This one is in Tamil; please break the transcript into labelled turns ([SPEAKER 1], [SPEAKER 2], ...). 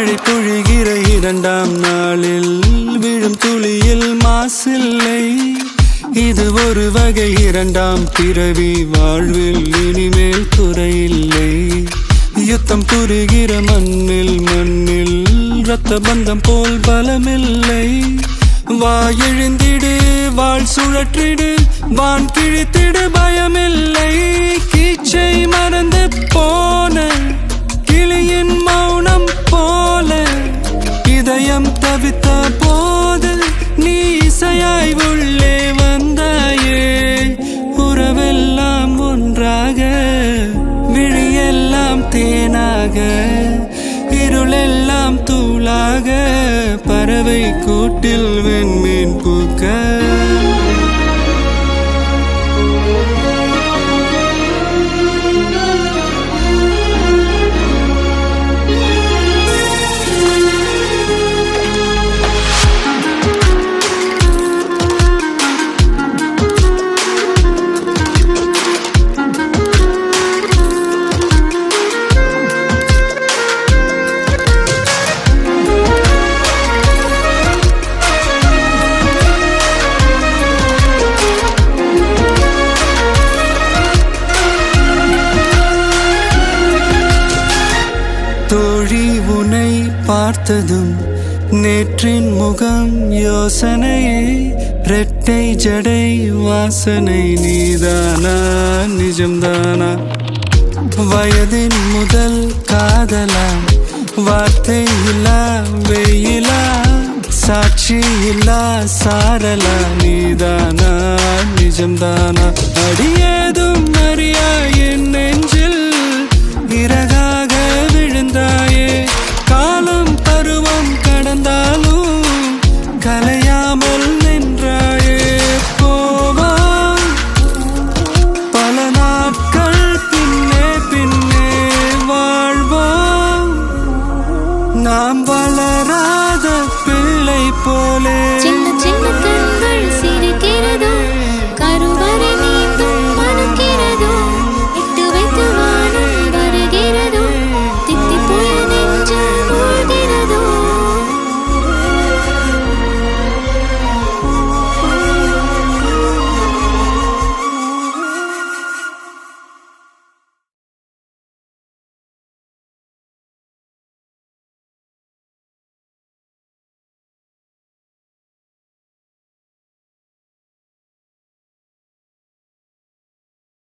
[SPEAKER 1] மழை பொழிகிற இரண்டாம் நாளில் விழும் துளியில் மாசில்லை. இது ஒரு வகை இரண்டாம் பிறவி, வாழ்வில் இனிமேல் குறையில்லை. யுத்தம் புரிகிற மண்ணில் இரத்த பந்தம் போல் பலமில்லை. வா எழுந்திடு, வாழ் சுழற்றிடு, வான் கிழித்திடு, பயமில்லை. கீச்சை மறந்து போன கிளியின் மௌனம் போல இதயம் தவித்த போது நீ இசையாய் உள்ளே வந்தாயே. உறவெல்லாம் ஒன்றாக, விழியெல்லாம் தேனாக, இருளெல்லாம் தூளாக, பறவை கூட்டில் வெண்மீன் பூக்க. தோழி உனை பார்த்ததும் நேற்றின் முகம் யோசனையே. ரெட்டை ஜடை வாசனை நீதானா, நிஜம்தானா? வயதின் முதல் காதலா, வார்த்தை இல்லா வெயிலா, சாட்சி இல்லா சாரலா, நீதானா, நிஜம்தானா? அடியேதும் அறியா என் நெஞ்சில் இறகாக விழுந்தாயே. காலம் பருவம் கடந்தாலும் கலையாமல் நின்றாயே. போவா பல நாட்கள் பின்னே பின்னே வாழ்வோம், நாம் வளராத பிள்ளை போலே.